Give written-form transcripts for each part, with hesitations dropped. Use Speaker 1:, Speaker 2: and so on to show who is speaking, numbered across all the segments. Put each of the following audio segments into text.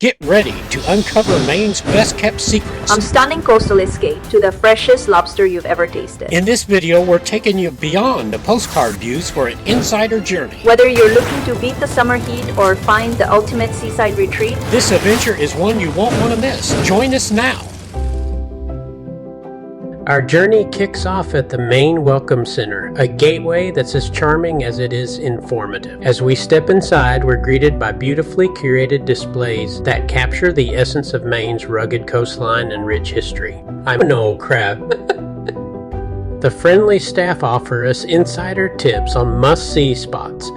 Speaker 1: Get ready to uncover Maine's best-kept secrets.
Speaker 2: From stunning coastal escape to the freshest lobster you've ever tasted.
Speaker 1: In this video, we're taking you beyond the postcard views for an insider journey.
Speaker 2: Whether you're looking to beat the summer heat or find the ultimate seaside retreat,
Speaker 1: this adventure is one you won't want to miss. Join us now. Our journey kicks off at the Maine Welcome Center, a gateway that's as charming as it is informative. As we step inside, we're greeted by beautifully curated displays that capture the essence of Maine's rugged coastline and rich history. I'm an old crab. The friendly staff offer us insider tips on must-see spots.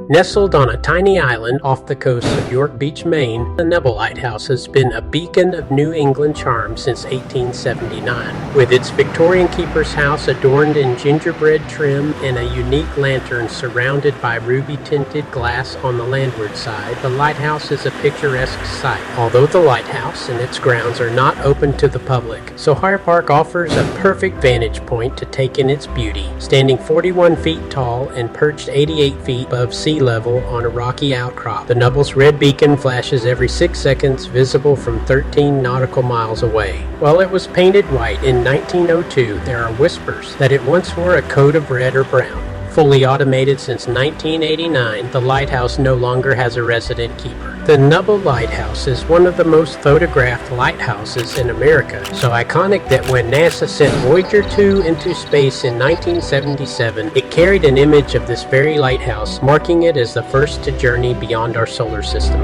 Speaker 1: Nestled on a tiny island off the coast of York Beach, Maine, the Nubble Lighthouse has been a beacon of New England charm since 1879. With its Victorian keeper's house adorned in gingerbread trim and a unique lantern surrounded by ruby-tinted glass on the landward side, the lighthouse is a picturesque sight. Although the lighthouse and its grounds are not open to the public, Sohar Park offers a perfect vantage point to take in its beauty. Standing 41 feet tall and perched 88 feet above sea level on a rocky outcrop, the Nubble's red beacon flashes every 6 seconds, visible from 13 nautical miles away. While it was painted white in 1902, there are whispers that it once wore a coat of red or brown. Fully automated since 1989, the lighthouse no longer has a resident keeper. The Nubble Lighthouse is one of the most photographed lighthouses in America, so iconic that when NASA sent Voyager 2 into space in 1977, it carried an image of this very lighthouse, marking it as the first to journey beyond our solar system.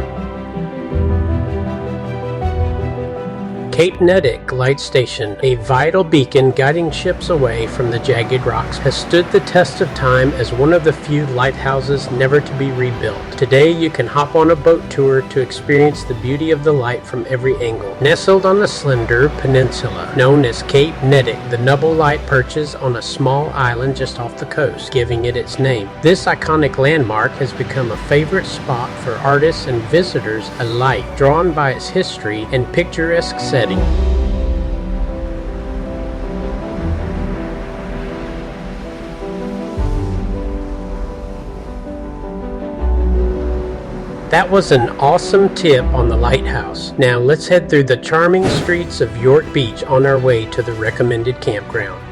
Speaker 1: Cape Nedick Light Station, a vital beacon guiding ships away from the jagged rocks, has stood the test of time as one of the few lighthouses never to be rebuilt. Today you can hop on a boat tour to experience the beauty of the light from every angle. Nestled on a slender peninsula known as Cape Nedick, the Nubble Light perches on a small island just off the coast, giving it its name. This iconic landmark has become a favorite spot for artists and visitors alike, drawn by its history and picturesque setting. That was an awesome tip on the lighthouse. Now let's head through the charming streets of York Beach on our way to the recommended campground.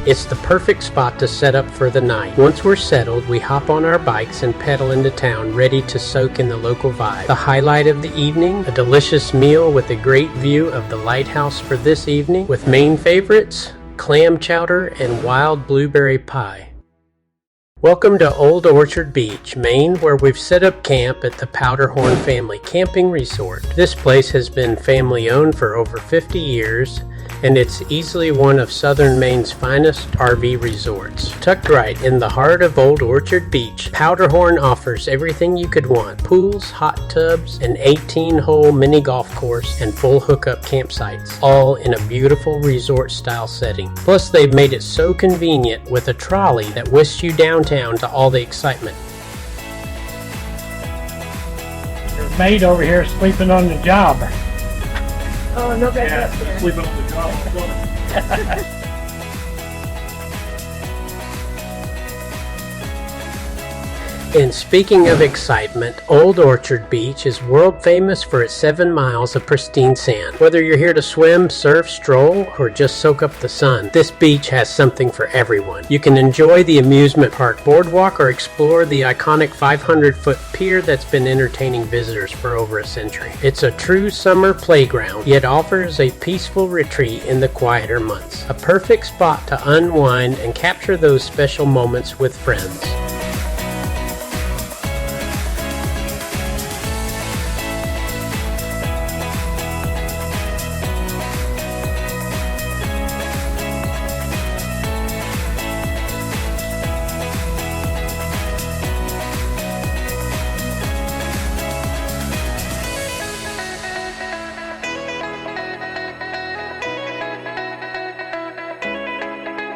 Speaker 1: It's the perfect spot to set up for the night. Once we're settled, we hop on our bikes and pedal into town, ready to soak in the local vibe. The highlight of the evening, a delicious meal with a great view of the lighthouse for this evening, with main favorites, clam chowder and wild blueberry pie. Welcome to Old Orchard Beach, Maine, where we've set up camp at the Powderhorn Family Camping Resort. This place has been family owned for over 50 years, and it's easily one of southern Maine's finest RV resorts. Tucked right in the heart of Old Orchard Beach, Powderhorn offers everything you could want: pools, hot tubs, an 18-hole mini golf course, and full hookup campsites, all in a beautiful resort-style setting. Plus, they've made it so convenient with a trolley that whisks you downtown to all the excitement.
Speaker 3: Your maid over here sleeping on the job.
Speaker 2: oh, no bad there.
Speaker 3: Sleeping on the job.
Speaker 1: And speaking of excitement, Old Orchard Beach is world famous for its 7 miles of pristine sand. Whether you're here to swim, surf, stroll, or just soak up the sun, this beach has something for everyone. You can enjoy the amusement park boardwalk or explore the iconic 500-foot pier that's been entertaining visitors for over a century. It's a true summer playground, yet offers a peaceful retreat in the quieter months. A perfect spot to unwind and capture those special moments with friends.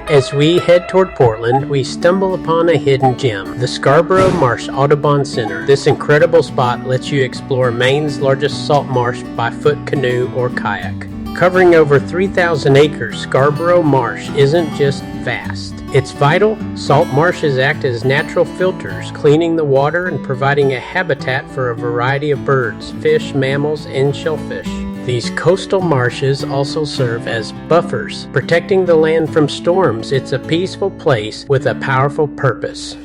Speaker 1: As we head toward Portland, we stumble upon a hidden gem, the Scarborough Marsh Audubon Center. This incredible spot lets you explore Maine's largest salt marsh by foot canoe or kayak. Covering over 3,000 acres, Scarborough Marsh isn't just vast. It's vital. Salt marshes act as natural filters, cleaning the water and providing a habitat for a variety of birds, fish, mammals, and shellfish. These coastal marshes also serve as buffers, protecting the land from storms. It's a peaceful place with a powerful purpose.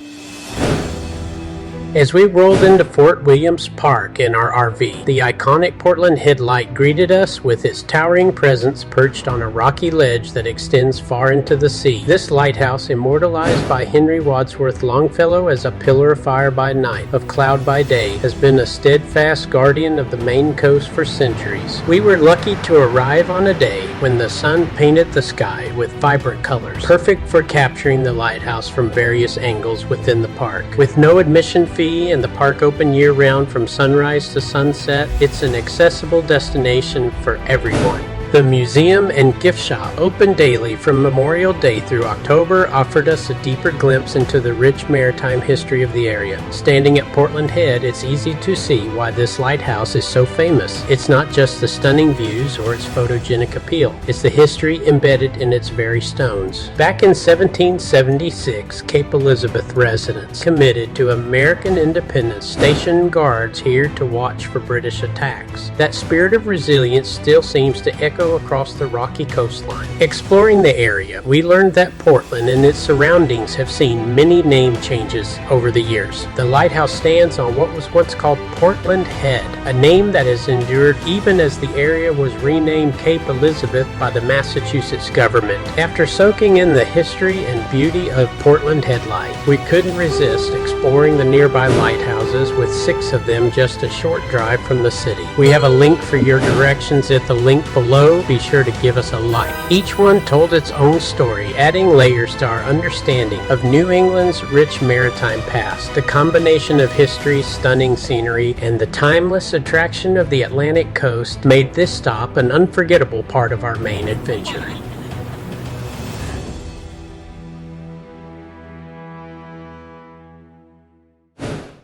Speaker 1: As we rolled into Fort Williams Park in our RV, the iconic Portland Headlight greeted us with its towering presence perched on a rocky ledge that extends far into the sea. This lighthouse, immortalized by Henry Wadsworth Longfellow as a pillar of fire by night, of cloud by day, has been a steadfast guardian of the Maine coast for centuries. We were lucky to arrive on a day when the sun painted the sky with vibrant colors, perfect for capturing the lighthouse from various angles within the park. With no admission fee and the park open year-round from sunrise to sunset, it's an accessible destination for everyone. The museum and gift shop, open daily from Memorial Day through October, offered us a deeper glimpse into the rich maritime history of the area. Standing at Portland Head, it's easy to see why this lighthouse is so famous. It's not just the stunning views or its photogenic appeal. It's the history embedded in its very stones. Back in 1776, Cape Elizabeth residents committed to American independence stationed guards here to watch for British attacks. That spirit of resilience still seems to echo across the rocky coastline. Exploring the area, we learned that Portland and its surroundings have seen many name changes over the years. The lighthouse stands on what was once called Portland Head, a name that has endured even as the area was renamed Cape Elizabeth by the Massachusetts government. After soaking in the history and beauty of Portland Headlight, we couldn't resist exploring the nearby lighthouses, with 6 of them just a short drive from the city. We have a link for your directions at the link below. Be sure to give us a like. Each one told its own story, adding layers to our understanding of New England's rich maritime past. The combination of history, stunning scenery, and the timeless attraction of the Atlantic coast made this stop an unforgettable part of our Maine adventure.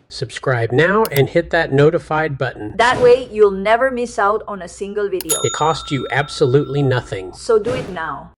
Speaker 1: Subscribe now and hit that notified button.
Speaker 2: That way, you'll never miss out on a single video.
Speaker 1: It costs you absolutely nothing.
Speaker 2: So do it now.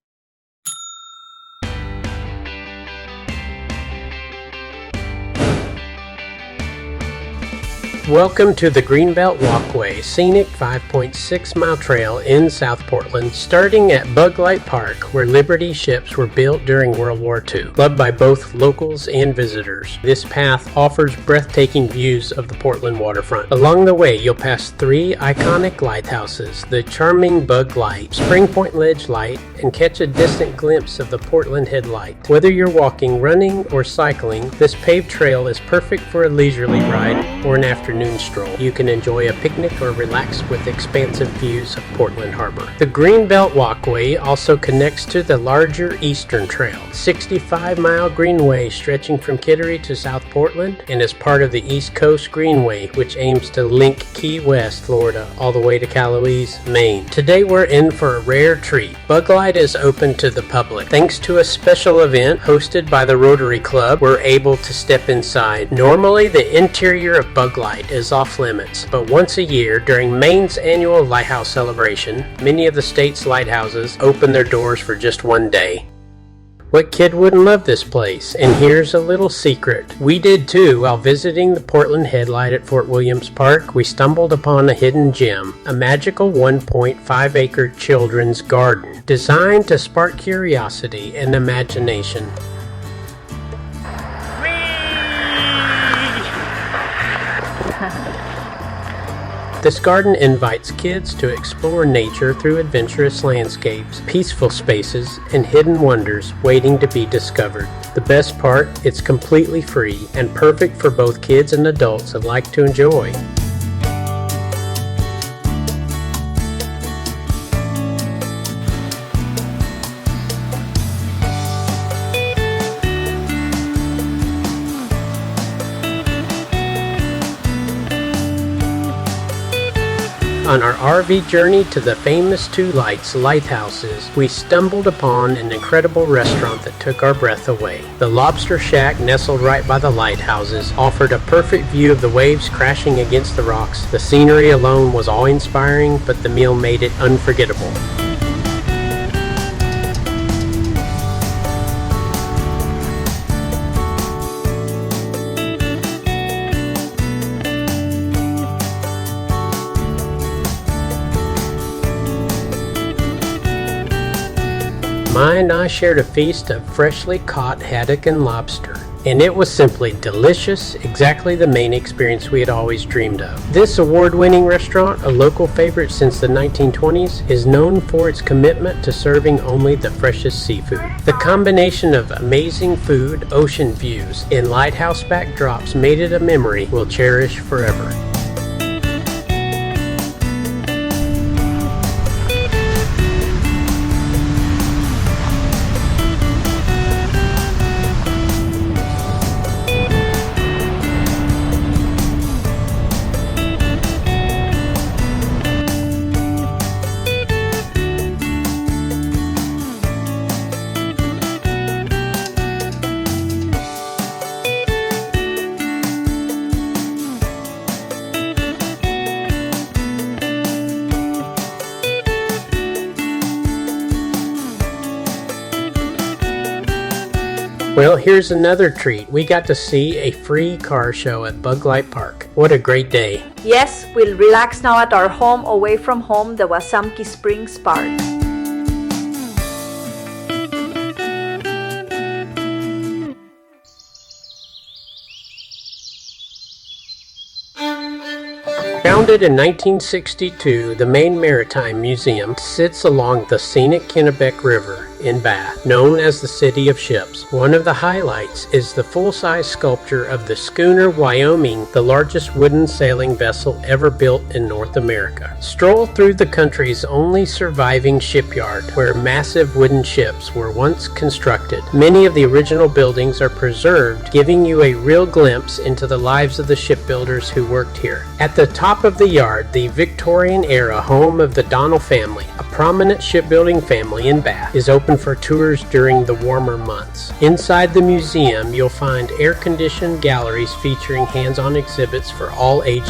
Speaker 1: Welcome to the Greenbelt Walkway, scenic 5.6-mile trail in South Portland, starting at Bug Light Park, where Liberty ships were built during World War II, loved by both locals and visitors. This path offers breathtaking views of the Portland waterfront. Along the way, you'll pass 3 iconic lighthouses, the charming Bug Light, Spring Point Ledge Light, and catch a distant glimpse of the Portland Headlight. Whether you're walking, running, or cycling, this paved trail is perfect for a leisurely ride or an afternoon stroll. You can enjoy a picnic or relax with expansive views of Portland Harbor. The Greenbelt Walkway also connects to the larger Eastern Trail, 65-mile greenway stretching from Kittery to South Portland, and is part of the East Coast Greenway, which aims to link Key West, Florida, all the way to Callaway, Maine. Today we're in for a rare treat. Bug Light is open to the public. Thanks to a special event hosted by the Rotary Club, we're able to step inside. Normally, the interior of Bug Light is off limits, but once a year during Maine's annual lighthouse celebration, many of the state's lighthouses open their doors for just one day. What kid wouldn't love this place? And here's a little secret. We did too. While visiting the Portland Headlight at Fort Williams Park, we stumbled upon a hidden gem, a magical 1.5-acre children's garden designed to spark curiosity and imagination. This garden invites kids to explore nature through adventurous landscapes, peaceful spaces, and hidden wonders waiting to be discovered. The best part, it's completely free and perfect for both kids and adults alike to enjoy. On our RV journey to the famous Two Lights Lighthouses, we stumbled upon an incredible restaurant that took our breath away. The Lobster Shack, nestled right by the lighthouses, offered a perfect view of the waves crashing against the rocks. The scenery alone was awe-inspiring, but the meal made it unforgettable. Ma and I shared a feast of freshly caught haddock and lobster, and it was simply delicious, exactly the Maine experience we had always dreamed of. This award-winning restaurant, a local favorite since the 1920s, is known for its commitment to serving only the freshest seafood. The combination of amazing food, ocean views, and lighthouse backdrops made it a memory we'll cherish forever. Well, here's another treat. We got to see a free car show at Bug Light Park. What a great day.
Speaker 2: Yes, we'll relax now at our home away from home, the Wassamki Springs Park.
Speaker 1: Founded in 1962, the Maine Maritime Museum sits along the scenic Kennebec River in Bath, known as the City of Ships. One of the highlights is the full-size sculpture of the schooner Wyoming, the largest wooden sailing vessel ever built in North America. Stroll through the country's only surviving shipyard, where massive wooden ships were once constructed. Many of the original buildings are preserved, giving you a real glimpse into the lives of the shipbuilders who worked here. At the top of the yard, the Victorian-era home of the Donnell family, a prominent shipbuilding family in Bath, is open for tours during the warmer months. Inside the museum, you'll find air-conditioned galleries featuring hands-on exhibits for all ages.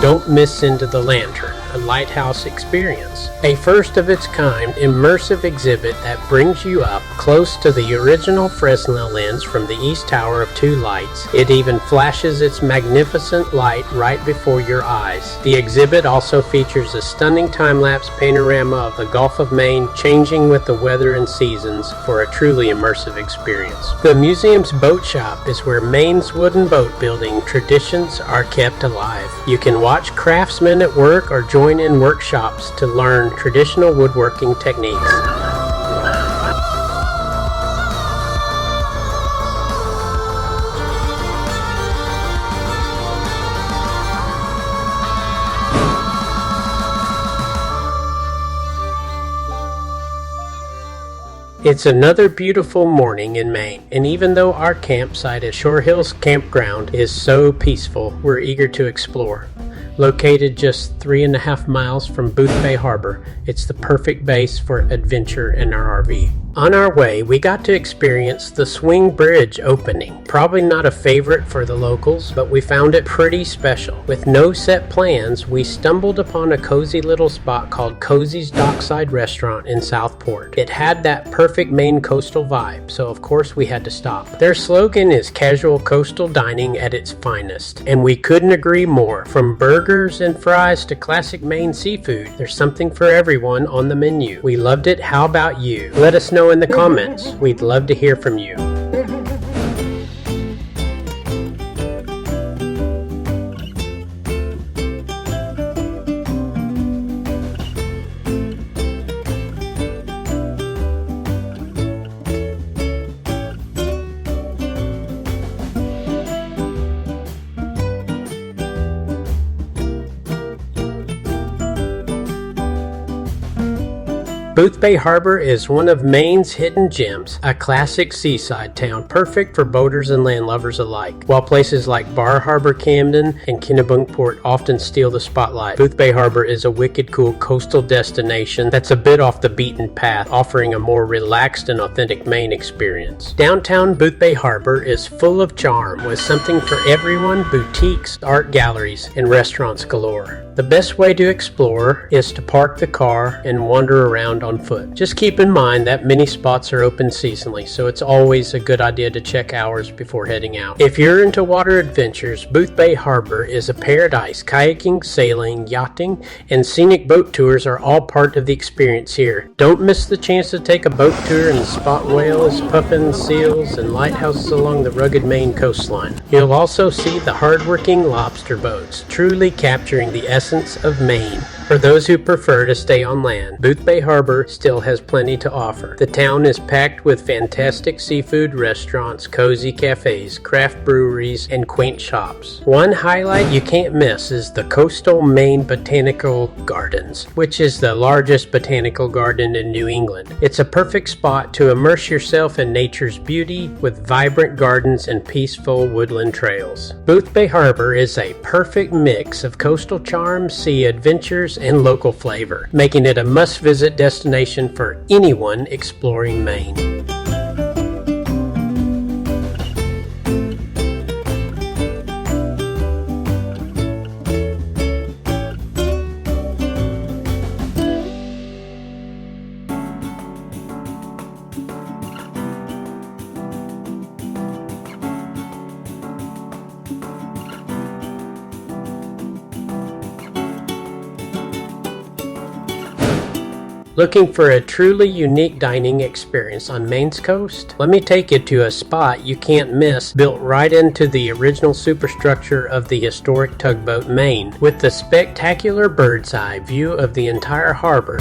Speaker 1: Don't miss Into the Lantern, a lighthouse experience. A first-of-its-kind immersive exhibit that brings you up close to the original Fresnel lens from the East Tower of Two Lights. It even flashes its magnificent light right before your eyes. The exhibit also features a stunning time-lapse panorama of the Gulf of Maine changing with the weather and seasons for a truly immersive experience. The museum's boat shop is where Maine's wooden boat building traditions are kept alive. You can watch craftsmen at work or join in workshops to learn traditional woodworking techniques. It's another beautiful morning in Maine, and even though our campsite at Shore Hills Campground is so peaceful, we're eager to explore. Located just 3.5 miles from Boothbay Harbor, it's the perfect base for adventure in our RV. On our way, we got to experience the swing bridge opening. Probably not a favorite for the locals, but we found it pretty special. With no set plans, we stumbled upon a cozy little spot called Cozy's Dockside Restaurant in Southport. It had that perfect Maine coastal vibe, so of course we had to stop. Their slogan is casual coastal dining at its finest, and we couldn't agree more. From burgers and fries to classic Maine seafood, there's something for everyone on the menu. We loved it. How about you? Let us know in the comments. We'd love to hear from you. Boothbay Harbor is one of Maine's hidden gems, a classic seaside town perfect for boaters and landlubbers alike. While places like Bar Harbor, Camden, and Kennebunkport often steal the spotlight, Boothbay Harbor is a wicked cool coastal destination that's a bit off the beaten path, offering a more relaxed and authentic Maine experience. Downtown Boothbay Harbor is full of charm, with something for everyone: boutiques, art galleries, and restaurants galore. The best way to explore is to park the car and wander around around on foot. Just keep in mind that many spots are open seasonally, so it's always a good idea to check hours before heading out. If you're into water adventures, Boothbay Harbor is a paradise. Kayaking, sailing, yachting, and scenic boat tours are all part of the experience here. Don't miss the chance to take a boat tour and spot whales, puffins, seals, and lighthouses along the rugged Maine coastline. You'll also see the hardworking lobster boats, truly capturing the essence of Maine. For those who prefer to stay on land, Boothbay Harbor still has plenty to offer. The town is packed with fantastic seafood restaurants, cozy cafes, craft breweries, and quaint shops. One highlight you can't miss is the Coastal Maine Botanical Gardens, which is the largest botanical garden in New England. It's a perfect spot to immerse yourself in nature's beauty with vibrant gardens and peaceful woodland trails. Boothbay Harbor is a perfect mix of coastal charm, sea adventures, and local flavor, making it a must-visit destination for anyone exploring Maine. Looking for a truly unique dining experience on Maine's coast? Let me take you to a spot you can't miss, built right into the original superstructure of the historic Tugboat, Maine, with the spectacular bird's eye view of the entire harbor.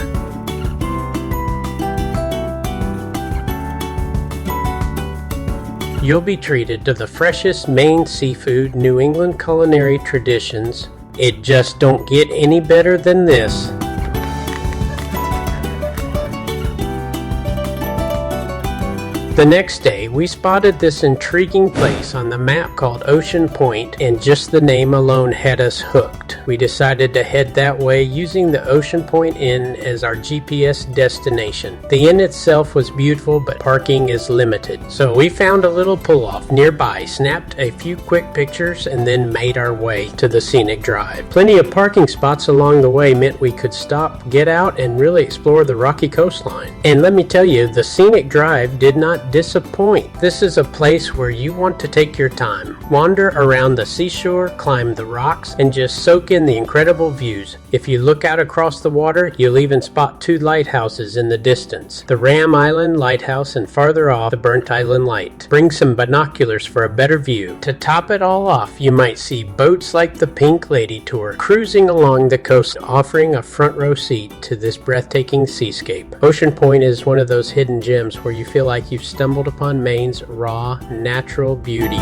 Speaker 1: You'll be treated to the freshest Maine seafood, New England culinary traditions. It just don't get any better than this. The next day, we spotted this intriguing place on the map called Ocean Point, and just the name alone had us hooked. We decided to head that way using the Ocean Point Inn as our GPS destination. The inn itself was beautiful, but parking is limited. So we found a little pull-off nearby, snapped a few quick pictures, and then made our way to the scenic drive. Plenty of parking spots along the way meant we could stop, get out, and really explore the rocky coastline. And let me tell you, the scenic drive did not disappoint. This is a place where you want to take your time, wander around the seashore, climb the rocks, and just soak in the incredible views. If you look out across the water, you'll even spot two lighthouses in the distance, the Ram Island Lighthouse and farther off the Burnt Island Light. Bring some binoculars for a better view. To top it all off, you might see boats like the Pink Lady Tour cruising along the coast, offering a front row seat to this breathtaking seascape. Ocean Point is one of those hidden gems where you feel like you've stumbled upon Maine's raw, natural beauty.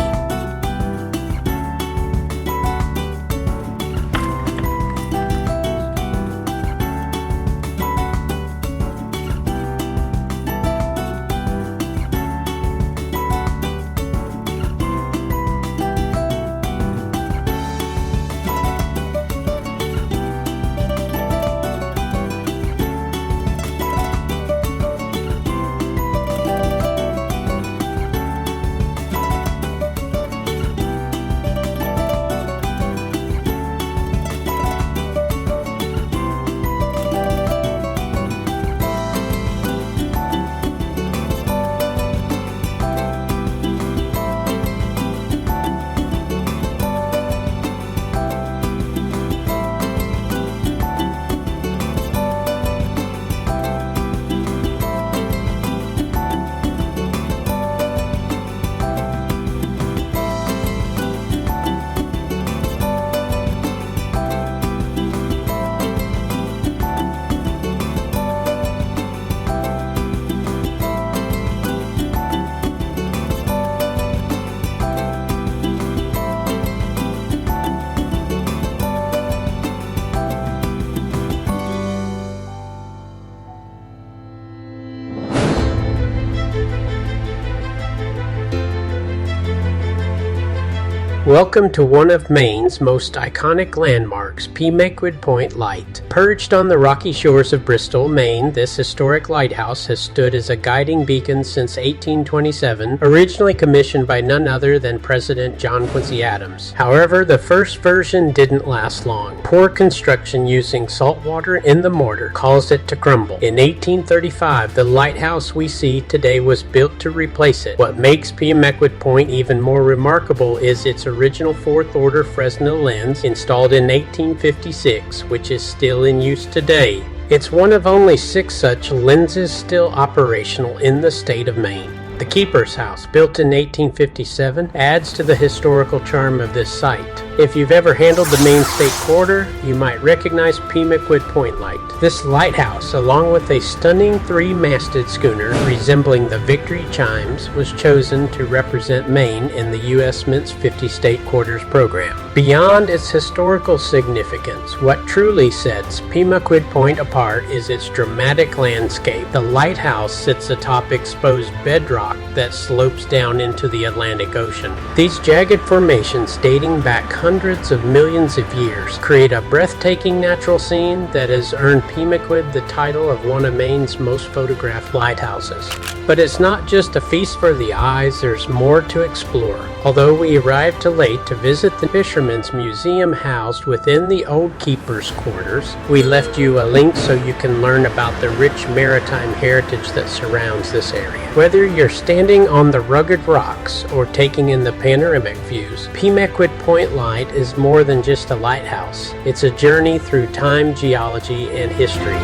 Speaker 1: Welcome to one of Maine's most iconic landmarks, Pemaquid Point Light. Perched on the rocky shores of Bristol, Maine, this historic lighthouse has stood as a guiding beacon since 1827, originally commissioned by none other than President John Quincy Adams. However, the first version didn't last long. Poor construction using salt water in the mortar caused it to crumble. In 1835, the lighthouse we see today was built to replace it. What makes Pemaquid Point even more remarkable is its original fourth order Fresnel lens installed in 1856, which is still in use today. It's one of only 6 such lenses still operational in the state of Maine. The Keeper's House, built in 1857, adds to the historical charm of this site. If you've ever handled the Maine State Quarter, you might recognize Pemaquid Point Light. This lighthouse, along with a stunning 3-masted schooner resembling the Victory Chimes, was chosen to represent Maine in the U.S. Mint's 50 State Quarters program. Beyond its historical significance, what truly sets Pemaquid Point apart is its dramatic landscape. The lighthouse sits atop exposed bedrock that slopes down into the Atlantic Ocean. These jagged formations, dating back hundreds of millions of years, create a breathtaking natural scene that has earned Pemaquid the title of one of Maine's most photographed lighthouses. But it's not just a feast for the eyes, there's more to explore. Although we arrived too late to visit the Fisherman's Museum housed within the old Keeper's Quarters, we left you a link so you can learn about the rich maritime heritage that surrounds this area. Whether you're standing on the rugged rocks or taking in the panoramic views, Pemaquid Point Light is more than just a lighthouse. It's a journey through time, geology, and history.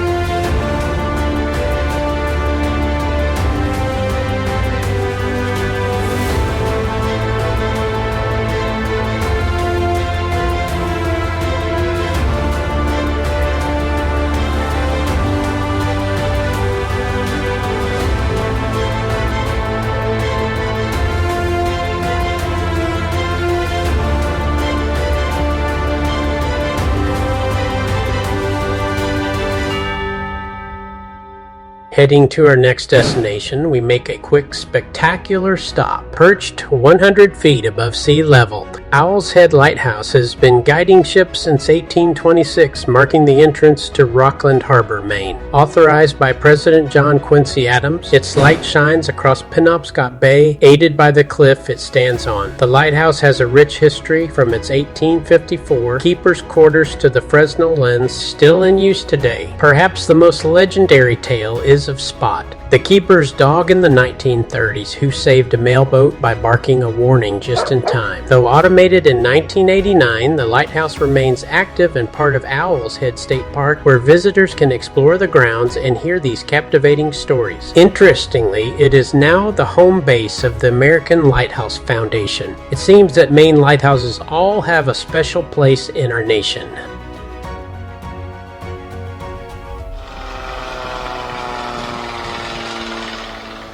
Speaker 1: Heading to our next destination, we make a quick, spectacular stop. Perched 100 feet above sea level, Owl's Head Lighthouse has been guiding ships since 1826, marking the entrance to Rockland Harbor, Maine. Authorized by President John Quincy Adams, its light shines across Penobscot Bay, aided by the cliff it stands on. The lighthouse has a rich history from its 1854 Keeper's Quarters to the Fresnel lens, still in use today. Perhaps the most legendary tale is of Spot, the keeper's dog in the 1930s who saved a mailboat by barking a warning just in time. Though automated in 1989, the lighthouse remains active and part of Owl's Head State Park, where visitors can explore the grounds and hear these captivating stories. Interestingly, it is now the home base of the American Lighthouse Foundation. It seems that Maine lighthouses all have a special place in our nation.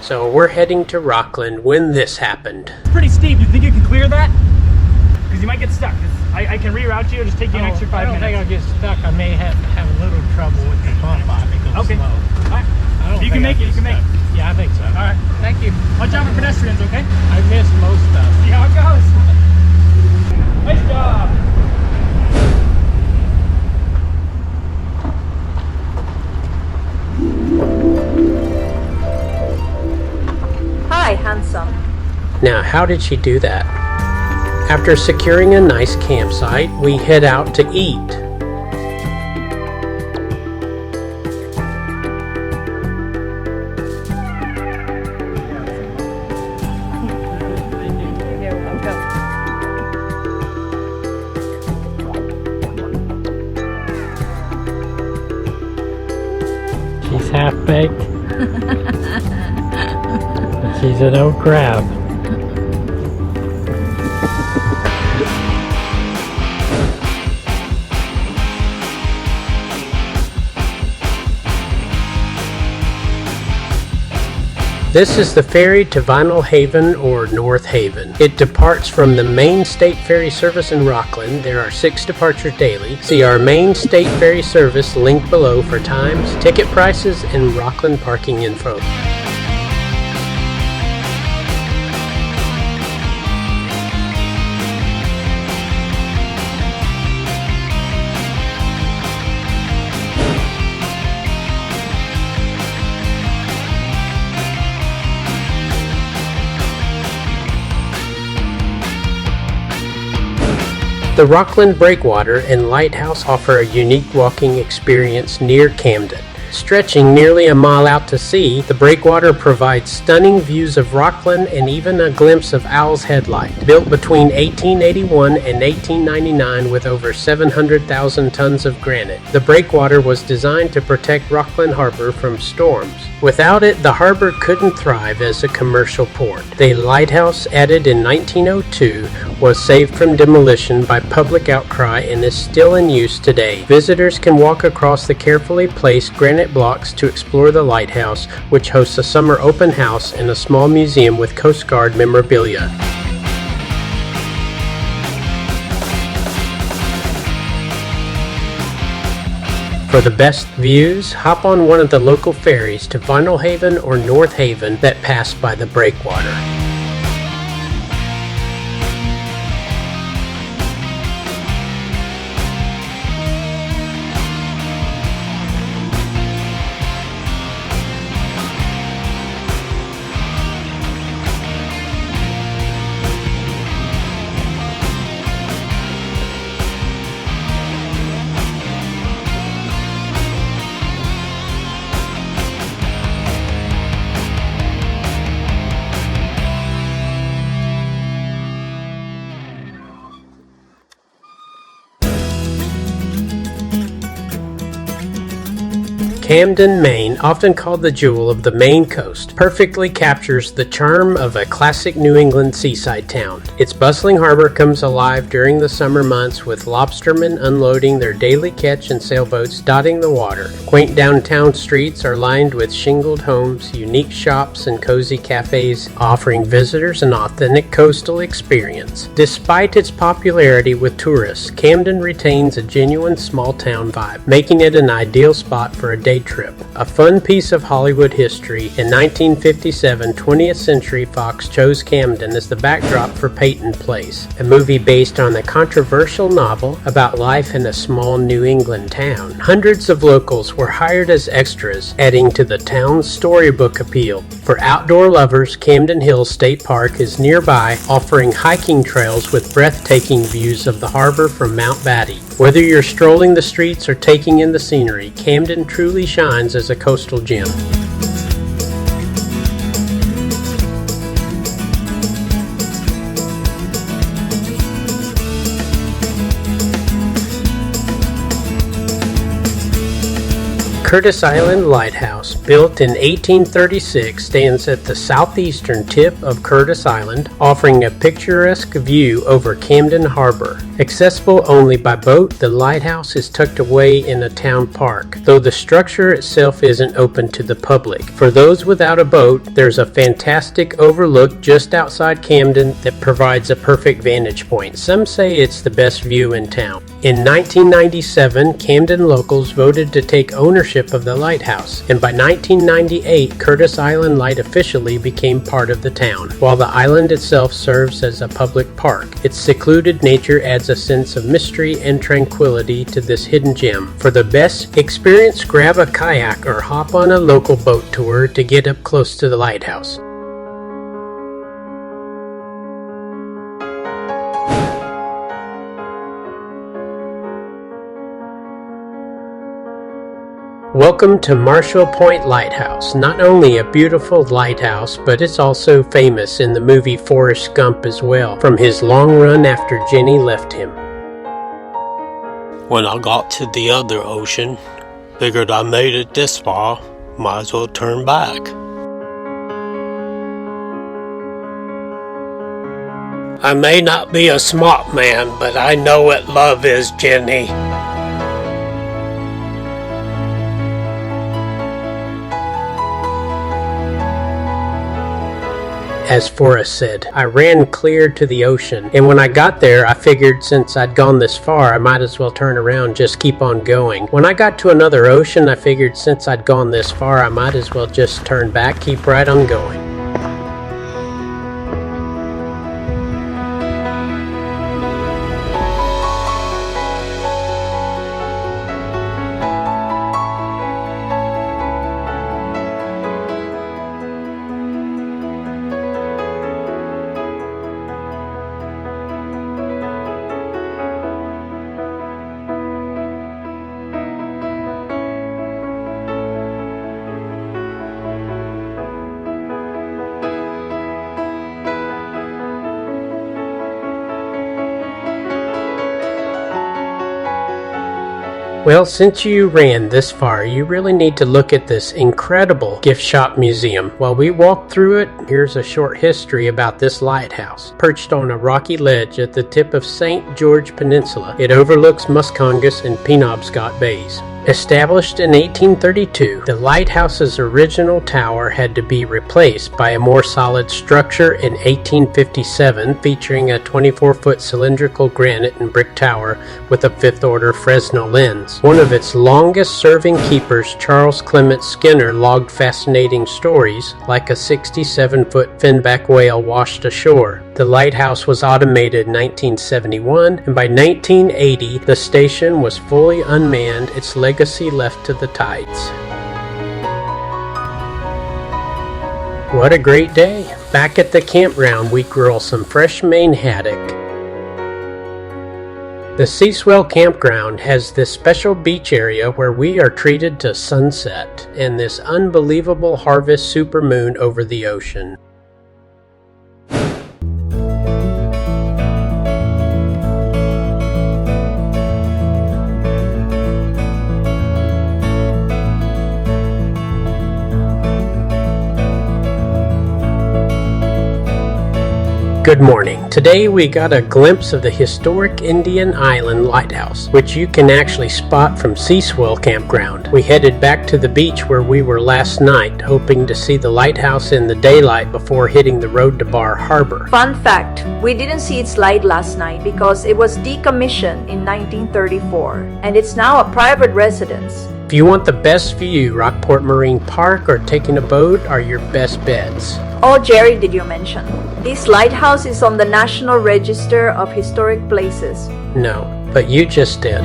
Speaker 1: So we're heading to Rockland when this happened.
Speaker 4: It's pretty steep. You think you can clear that? Because you might get stuck. I can reroute you or just take you an extra 5 minutes.
Speaker 3: I don't think I'll get stuck. I may have a little trouble with the bump on it. It goes
Speaker 4: Okay.
Speaker 3: slow.
Speaker 4: All right. You can make it. You can make it.
Speaker 3: Yeah, I think so.
Speaker 4: All right.
Speaker 3: Thank you.
Speaker 4: Watch out for pedestrians, okay?
Speaker 3: I missed most stuff.
Speaker 4: See how it goes. Nice job.
Speaker 2: Hi, handsome.
Speaker 1: Now, how did she do that? After securing a nice campsite, we head out to eat. She's half-baked. She's an old crab. This is the ferry to Vinyl Haven or North Haven. It departs from the Maine State Ferry Service in Rockland. There are 6 departures daily. See our Maine State Ferry Service link below for times, ticket prices, and Rockland parking info. The Rockland Breakwater and Lighthouse offer a unique walking experience near Camden. Stretching nearly a mile out to sea, the Breakwater provides stunning views of Rockland and even a glimpse of Owl's Headlight. Built between 1881 and 1899 with over 700,000 tons of granite, the Breakwater was designed to protect Rockland Harbor from storms. Without it, the harbor couldn't thrive as a commercial port. The lighthouse, added in 1902, was saved from demolition by public outcry and is still in use today. Visitors can walk across the carefully placed granite blocks to explore the lighthouse, which hosts a summer open house and a small museum with Coast Guard memorabilia. For the best views, hop on one of the local ferries to Vinyl Haven or North Haven that pass by the Breakwater. Camden, Maine, often called the jewel of the Maine coast, perfectly captures the charm of a classic New England seaside town. Its bustling harbor comes alive during the summer months with lobstermen unloading their daily catch and sailboats dotting the water. Quaint downtown streets are lined with shingled homes, unique shops, and cozy cafes, offering visitors an authentic coastal experience. Despite its popularity with tourists, Camden retains a genuine small-town vibe, making it an ideal spot for a day trip. A fun piece of Hollywood history, in 1957, 20th Century Fox chose Camden as the backdrop for Peyton Place, a movie based on the controversial novel about life in a small New England town. Hundreds of locals were hired as extras, adding to the town's storybook appeal. For outdoor lovers, Camden Hills State Park is nearby, offering hiking trails with breathtaking views of the harbor from Mount Batty. Whether you're strolling the streets or taking in the scenery, Camden truly shines as a coastal gem. Curtis Island Lighthouse, built in 1836, stands at the southeastern tip of Curtis Island, offering a picturesque view over Camden Harbor. Accessible only by boat, the lighthouse is tucked away in a town park, though the structure itself isn't open to the public. For those without a boat, there's a fantastic overlook just outside Camden that provides a perfect vantage point. Some say it's the best view in town. In 1997, Camden locals voted to take ownership of the lighthouse, and by 1998, Curtis Island Light officially became part of the town. While the island itself serves as a public park, its secluded nature adds a sense of mystery and tranquility to this hidden gem. For the best experience, grab a kayak or hop on a local boat tour to get up close to the lighthouse. Welcome to Marshall Point Lighthouse. Not only a beautiful lighthouse, but it's also famous in the movie Forrest Gump as well, from his long run after Jenny left him.
Speaker 5: When I got to the other ocean, figured I made it this far, might as well turn back. I may not be a smart man, but I know what love is, Jenny.
Speaker 1: As Forrest said, I ran clear to the ocean, and when I got there, I figured since I'd gone this far, I might as well turn around, just keep on going. When I got to another ocean, I figured since I'd gone this far, I might as well just turn back, keep right on going. Well, since you ran this far, you really need to look at this incredible gift shop museum. While we walk through it, here's a short history about this lighthouse. Perched on a rocky ledge at the tip of St. George Peninsula, it overlooks Muscongus and Penobscot Bays. Established in 1832, the lighthouse's original tower had to be replaced by a more solid structure in 1857, featuring a 24-foot cylindrical granite and brick tower with a 5th-order Fresnel lens. One of its longest-serving keepers, Charles Clement Skinner, logged fascinating stories, like a 67-foot finback whale washed ashore. The lighthouse was automated in 1971, and by 1980, the station was fully unmanned, its legacy left to the tides. What a great day! Back at the campground, we grill some fresh Maine haddock. The Swell Campground has this special beach area where we are treated to sunset and this unbelievable harvest supermoon over the ocean. Good morning. Today we got a glimpse of the historic Indian Island Lighthouse, which you can actually spot from Swell Campground. We headed back to the beach where we were last night, hoping to see the lighthouse in the daylight before hitting the road to Bar Harbor.
Speaker 2: Fun fact, we didn't see its light last night because it was decommissioned in 1934, and it's now a private residence.
Speaker 1: If you want the best view, Rockport Marine Park or taking a boat are your best bets.
Speaker 2: Oh, Jerry, did you mention? This lighthouse is on the National Register of Historic Places.
Speaker 1: No, but you just did.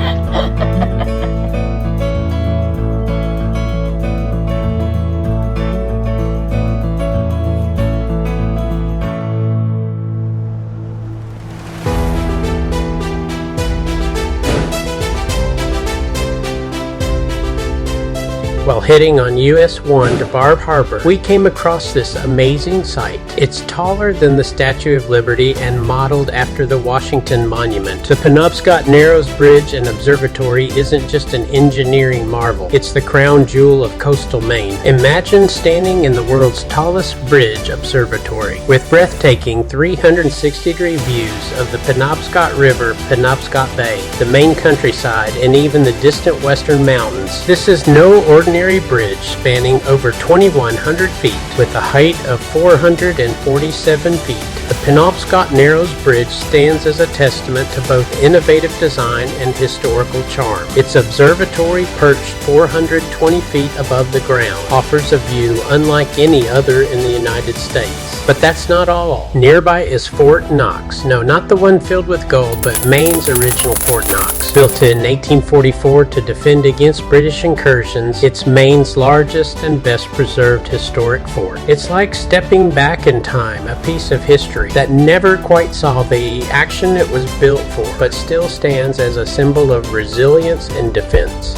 Speaker 1: While heading on US 1 to Bar Harbor, we came across this amazing sight. It's taller than the Statue of Liberty and modeled after the Washington Monument. The Penobscot Narrows Bridge and Observatory isn't just an engineering marvel, it's the crown jewel of coastal Maine. Imagine standing in the world's tallest bridge observatory with breathtaking 360-degree views of the Penobscot River, Penobscot Bay, the Maine countryside, and even the distant western mountains. This is no ordinary bridge spanning over 2,100 feet with a height of 447 feet. The Penobscot Narrows Bridge stands as a testament to both innovative design and historical charm. Its observatory, perched 420 feet above the ground, offers a view unlike any other in the United States. But that's not all. Nearby is Fort Knox. No, not the one filled with gold, but Maine's original Fort Knox. Built in 1844 to defend against British incursions, it's Maine's largest and best preserved historic fort. It's like stepping back in time, a piece of history that never quite saw the action it was built for, but still stands as a symbol of resilience and defense.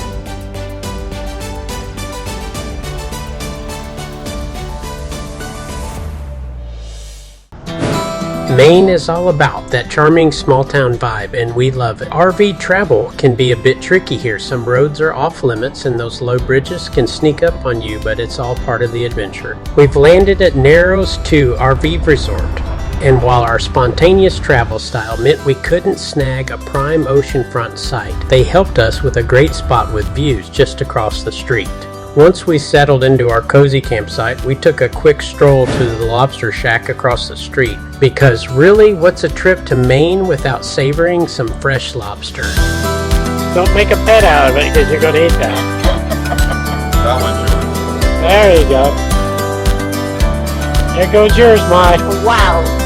Speaker 1: Maine is all about that charming small town vibe, and we love it. RV travel can be a bit tricky here. Some roads are off limits and those low bridges can sneak up on you, but it's all part of the adventure. We've landed at Narrows 2 RV Resort, and while our spontaneous travel style meant we couldn't snag a prime oceanfront site, they helped us with a great spot with views just across the street. Once we settled into our cozy campsite, we took a quick stroll to the Lobster Shack across the street. Because really, what's a trip to Maine without savoring some fresh lobster? Don't make a pet out of it because you're going to eat that.
Speaker 6: That one's yours.
Speaker 1: There you go. There goes yours, Mai.
Speaker 2: Wow!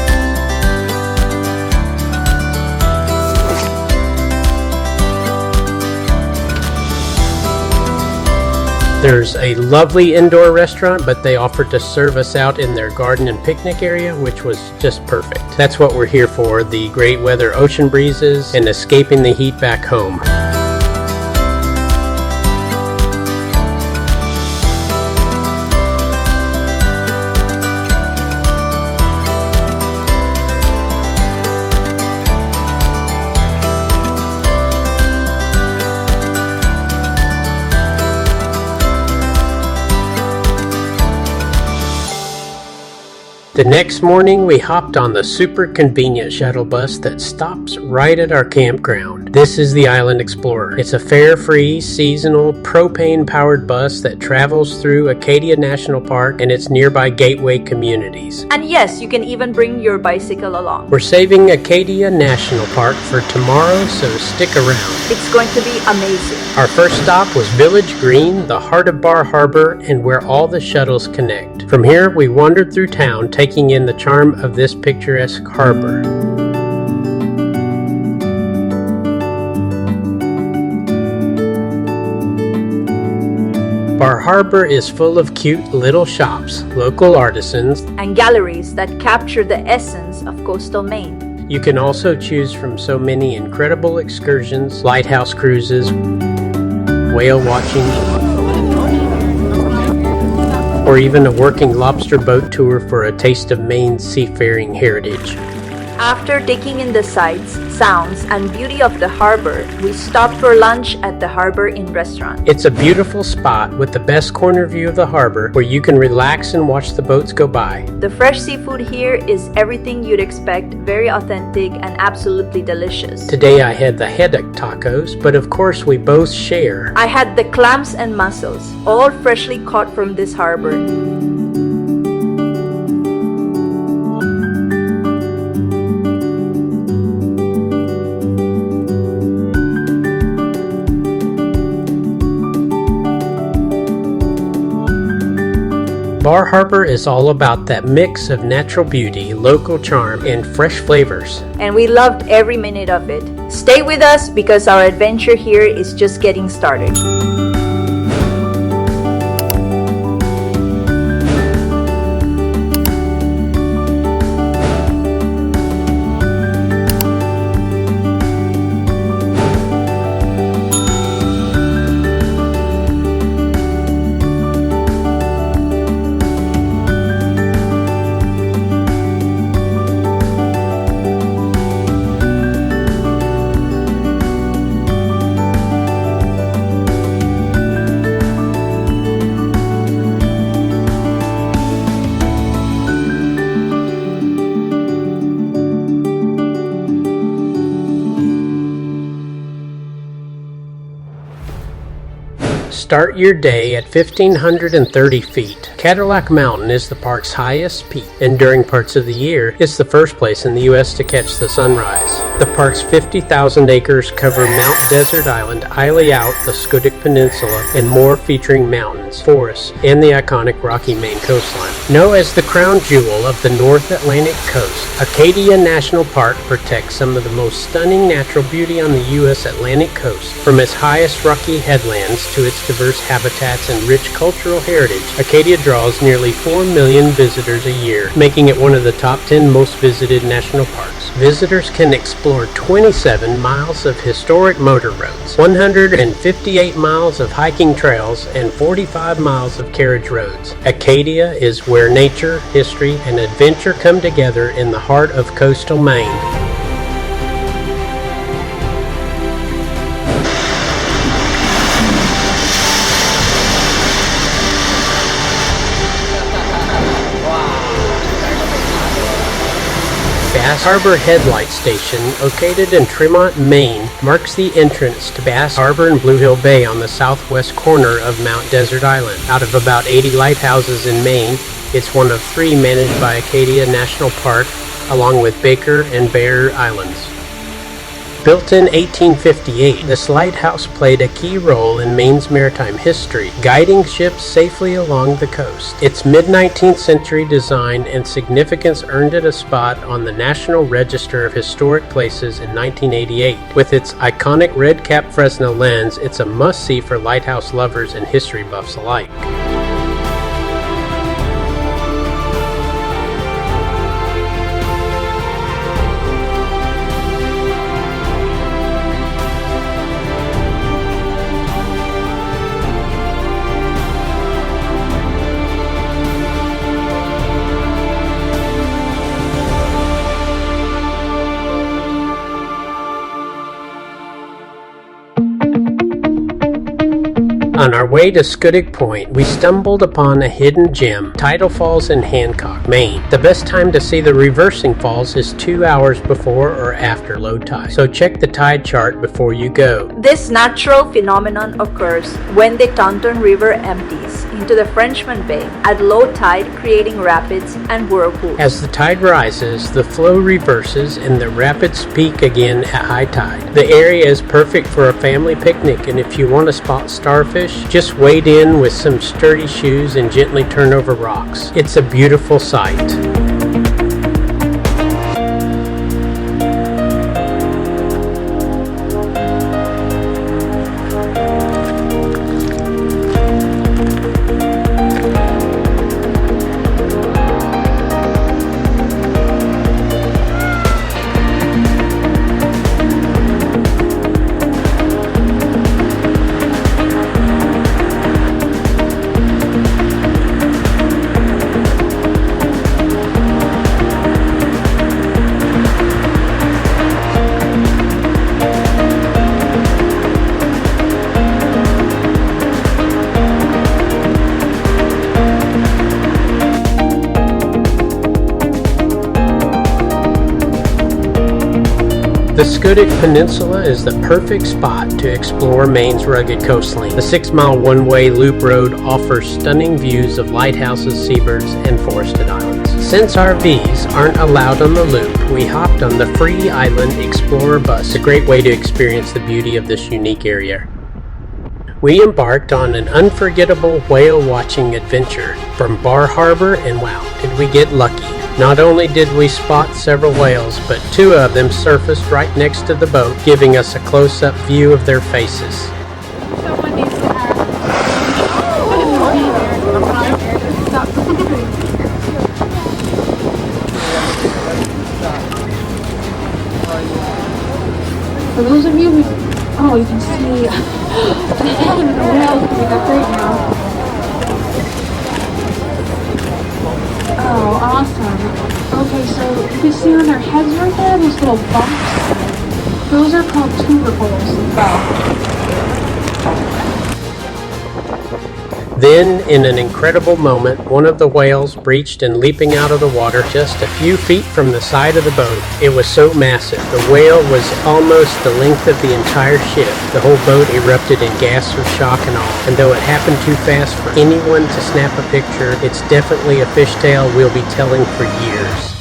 Speaker 1: There's a lovely indoor restaurant, but they offered to serve us out in their garden and picnic area, which was just perfect. That's what we're here for, the great weather, ocean breezes, and escaping the heat back home. The next morning, we hopped on the super convenient shuttle bus that stops right at our campground. This is the Island Explorer. It's a fare-free, seasonal, propane-powered bus that travels through Acadia National Park and its nearby gateway communities.
Speaker 2: And yes, you can even bring your bicycle along.
Speaker 1: We're saving Acadia National Park for tomorrow, so stick around.
Speaker 2: It's going to be amazing.
Speaker 1: Our first stop was Village Green, the heart of Bar Harbor, and where all the shuttles connect. From here, we wandered through town, taking in the charm of this picturesque harbor. Bar Harbor is full of cute little shops, local artisans,
Speaker 2: And galleries that capture the essence of coastal Maine.
Speaker 1: You can also choose from so many incredible excursions, lighthouse cruises, whale watching, or even a working lobster boat tour for a taste of Maine's seafaring heritage.
Speaker 2: After taking in the sights, sounds, and beauty of the harbor, we stopped for lunch at the Harbor Inn restaurant.
Speaker 1: It's a beautiful spot with the best corner view of the harbor where you can relax and watch the boats go by.
Speaker 2: The fresh seafood here is everything you'd expect, very authentic and absolutely delicious.
Speaker 1: Today I had the haddock tacos, but of course we both share.
Speaker 2: I had the clams and mussels, all freshly caught from this harbor.
Speaker 1: Bar Harbor is all about that mix of natural beauty, local charm, and fresh flavors.
Speaker 2: And we loved every minute of it. Stay with us because our adventure here is just getting started.
Speaker 1: Start your day at 1,530 feet. Cadillac Mountain is the park's highest peak, and during parts of the year, it's the first place in the U.S. to catch the sunrise. The park's 50,000 acres cover Mount Desert Island, Isle out, the Scenic Peninsula, and more, featuring mountains, forests, and the iconic Rocky Maine coastline. Known as the crown jewel of the North Atlantic coast, Acadia National Park protects some of the most stunning natural beauty on the U.S. Atlantic coast. From its highest rocky headlands to its diverse habitats and rich cultural heritage, Acadia draws nearly 4 million visitors a year, making it one of the top 10 most visited national parks. Visitors can explore 27 miles of historic motor roads, 158 miles of hiking trails, and 45 miles of carriage roads. Acadia is where nature, history, and adventure come together in the heart of coastal Maine. Bass Harbor Headlight Station, located in Tremont, Maine, marks the entrance to Bass Harbor and Blue Hill Bay on the southwest corner of Mount Desert Island. Out of about 80 lighthouses in Maine, it's one of 3 managed by Acadia National Park, along with Baker and Bear Islands. Built in 1858, this lighthouse played a key role in Maine's maritime history, guiding ships safely along the coast. Its mid-19th century design and significance earned it a spot on the National Register of Historic Places in 1988. With its iconic red-cap Fresnel lens, it's a must-see for lighthouse lovers and history buffs alike. On our way to Scenic Point, we stumbled upon a hidden gem, Tidal Falls in Hancock, Maine. The best time to see the reversing falls is 2 hours before or after low tide, so check the tide chart before you go.
Speaker 2: This natural phenomenon occurs when the Taunton River empties into the Frenchman Bay at low tide, creating rapids and whirlpools.
Speaker 1: As the tide rises, the flow reverses and the rapids peak again at high tide. The area is perfect for a family picnic, and if you want to spot starfish, just wade in with some sturdy shoes and gently turn over rocks. It's a beautiful sight. The Scenic Peninsula is the perfect spot to explore Maine's rugged coastline. The 6-mile one-way loop road offers stunning views of lighthouses, seabirds, and forested islands. Since RVs aren't allowed on the loop, we hopped on the free Island Explorer bus, a great way to experience the beauty of this unique area. We embarked on an unforgettable whale-watching adventure from Bar Harbor, and wow, did we get lucky. Not only did we spot several whales, but 2 of them surfaced right next to the boat, giving us a close-up view of their faces.
Speaker 7: Someone needs to have... For those of you who... Oh, you can see the head of the whale coming up right now. Oh, awesome. Okay, so you can see on their heads right there, those little bumps. Those are called tubercles.
Speaker 1: Then, in an incredible moment, one of the whales breached and leaping out of the water just a few feet from the side of the boat. It was so massive, the whale was almost the length of the entire ship. The whole boat erupted in gasps of shock and awe, and though it happened too fast for anyone to snap a picture, it's definitely a fishtail we'll be telling for years.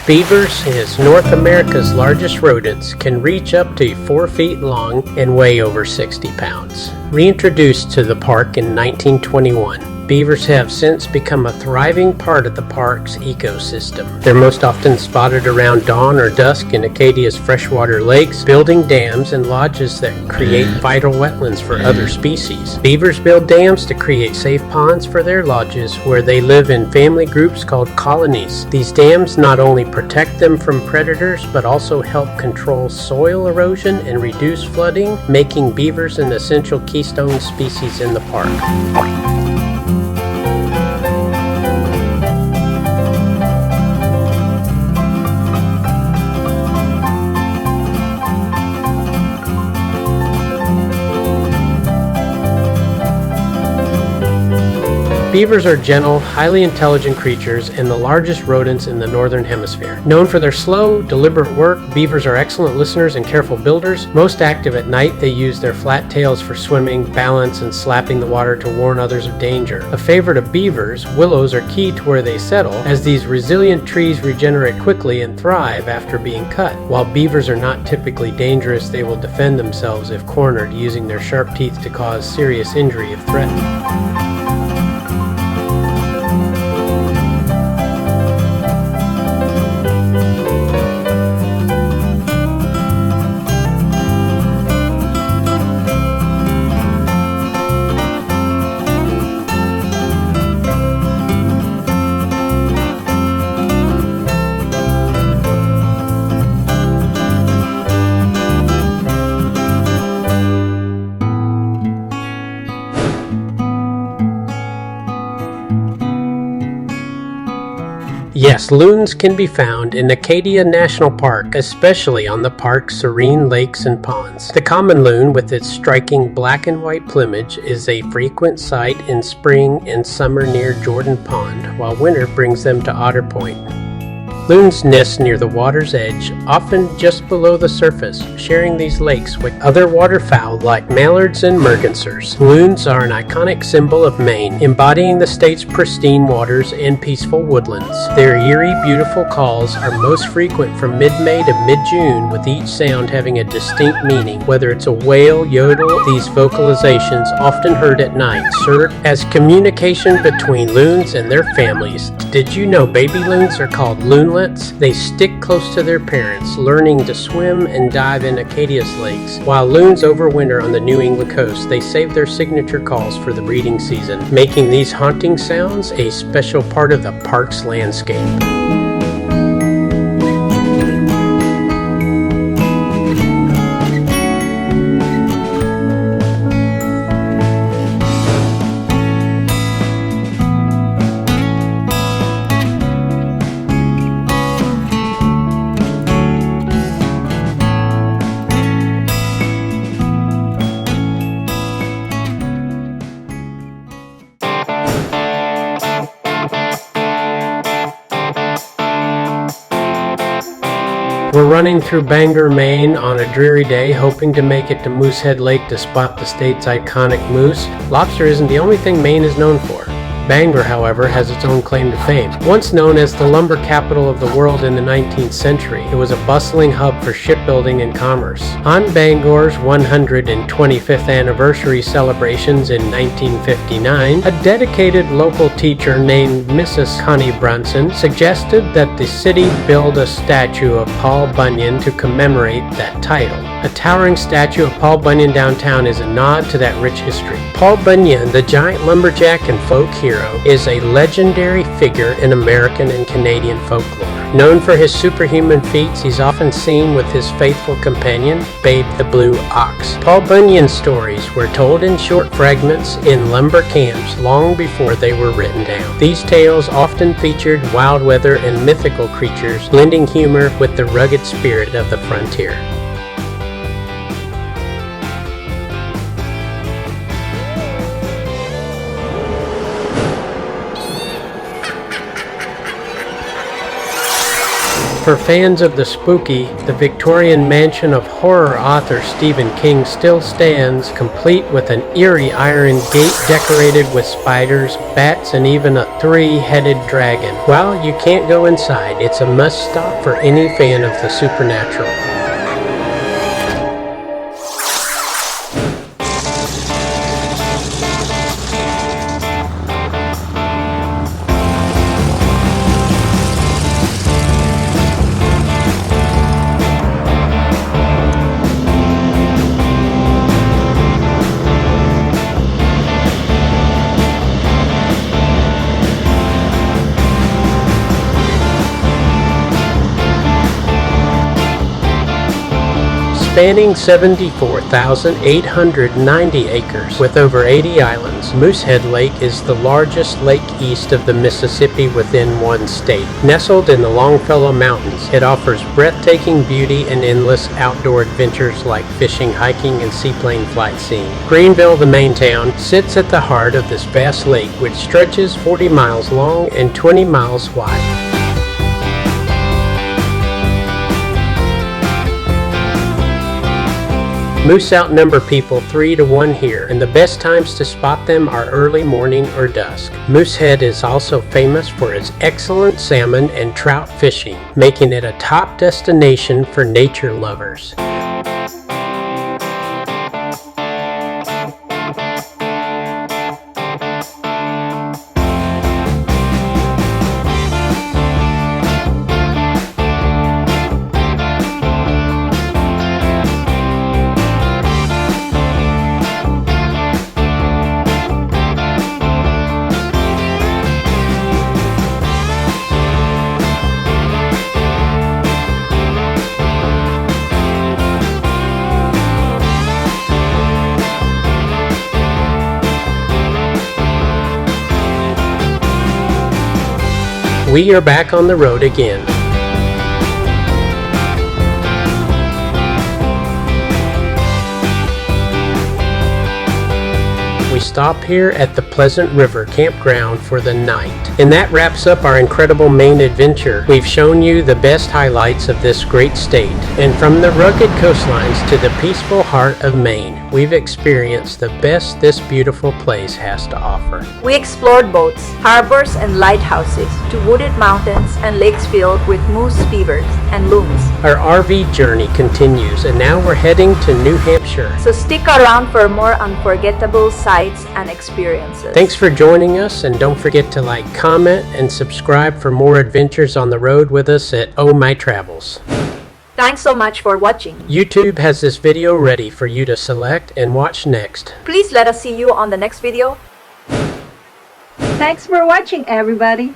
Speaker 1: Beavers, as North America's largest rodents, can reach up to 4 feet long and weigh over 60 pounds. Reintroduced to the park in 1921, beavers have since become a thriving part of the park's ecosystem. They're most often spotted around dawn or dusk in Acadia's freshwater lakes, building dams and lodges that create vital wetlands for other species. Beavers build dams to create safe ponds for their lodges, where they live in family groups called colonies. These dams not only protect them from predators, but also help control soil erosion and reduce flooding, making beavers an essential keystone species in the park. Beavers are gentle, highly intelligent creatures and the largest rodents in the northern hemisphere. Known for their slow, deliberate work, beavers are excellent listeners and careful builders. Most active at night, they use their flat tails for swimming, balance, and slapping the water to warn others of danger. A favorite of beavers, willows are key to where they settle, as these resilient trees regenerate quickly and thrive after being cut. While beavers are not typically dangerous, they will defend themselves if cornered, using their sharp teeth to cause serious injury if threatened. Yes, loons can be found in Acadia National Park, especially on the park's serene lakes and ponds. The common loon, with its striking black and white plumage, is a frequent sight in spring and summer near Jordan Pond, while winter brings them to Otter Point. Loons nest near the water's edge, often just below the surface, sharing these lakes with other waterfowl like mallards and mergansers. Loons are an iconic symbol of Maine, embodying the state's pristine waters and peaceful woodlands. Their eerie, beautiful calls are most frequent from mid-May to mid-June, with each sound having a distinct meaning. Whether it's a wail, yodel, these vocalizations, often heard at night, serve as communication between loons and their families. Did you know baby loons are called loonlets? They stick close to their parents, learning to swim and dive in Acadia's lakes. While loons overwinter on the New England coast, they save their signature calls for the breeding season, making these haunting sounds a special part of the park's landscape. We're running through Bangor, Maine on a dreary day, hoping to make it to Moosehead Lake to spot the state's iconic moose. Lobster isn't the only thing Maine is known for. Bangor, however, has its own claim to fame. Once known as the lumber capital of the world in the 19th century, it was a bustling hub for shipbuilding and commerce. On Bangor's 125th anniversary celebrations in 1959, a dedicated local teacher named Mrs. Connie Brunson suggested that the city build a statue of Paul Bunyan to commemorate that title. A towering statue of Paul Bunyan downtown is a nod to that rich history. Paul Bunyan, the giant lumberjack and folk hero, is a legendary figure in American and Canadian folklore. Known for his superhuman feats, he's often seen with his faithful companion, Babe the Blue Ox. Paul Bunyan's stories were told in short fragments in lumber camps long before they were written down. These tales often featured wild weather and mythical creatures, blending humor with the rugged spirit of the frontier. For fans of the spooky, the Victorian mansion of horror author Stephen King still stands, complete with an eerie iron gate decorated with spiders, bats, and even a three-headed dragon. While you can't go inside, it's a must-stop for any fan of the supernatural. Spanning 74,890 acres with over 80 islands, Moosehead Lake is the largest lake east of the Mississippi within one state. Nestled in the Longfellow Mountains, it offers breathtaking beauty and endless outdoor adventures like fishing, hiking, and seaplane flight seeing. Greenville, the main town, sits at the heart of this vast lake, which stretches 40 miles long and 20 miles wide. Moose outnumber people 3 to 1 here, and the best times to spot them are early morning or dusk. Moosehead is also famous for its excellent salmon and trout fishing, making it a top destination for nature lovers. we are back on the road again. We stop here at the Pleasant River Campground for the night. And that wraps up our incredible Maine adventure. We've shown you the best highlights of this great state. And from the rugged coastlines to the peaceful heart of Maine, we've experienced the best this beautiful place has to offer.
Speaker 2: We explored boats, harbors, and lighthouses to wooded mountains and lakes filled with moose, beavers, and loons.
Speaker 1: Our RV journey continues, and now we're heading to New Hampshire.
Speaker 2: So stick around for more unforgettable sights and experiences.
Speaker 1: Thanks for joining us, and don't forget to like, comment, and subscribe for more adventures on the road with us at Oh My Travels.
Speaker 2: Thanks so much for watching.
Speaker 1: YouTube has this video ready for you to select and watch next.
Speaker 2: Please let us see you on the next video.
Speaker 8: Thanks for watching, everybody.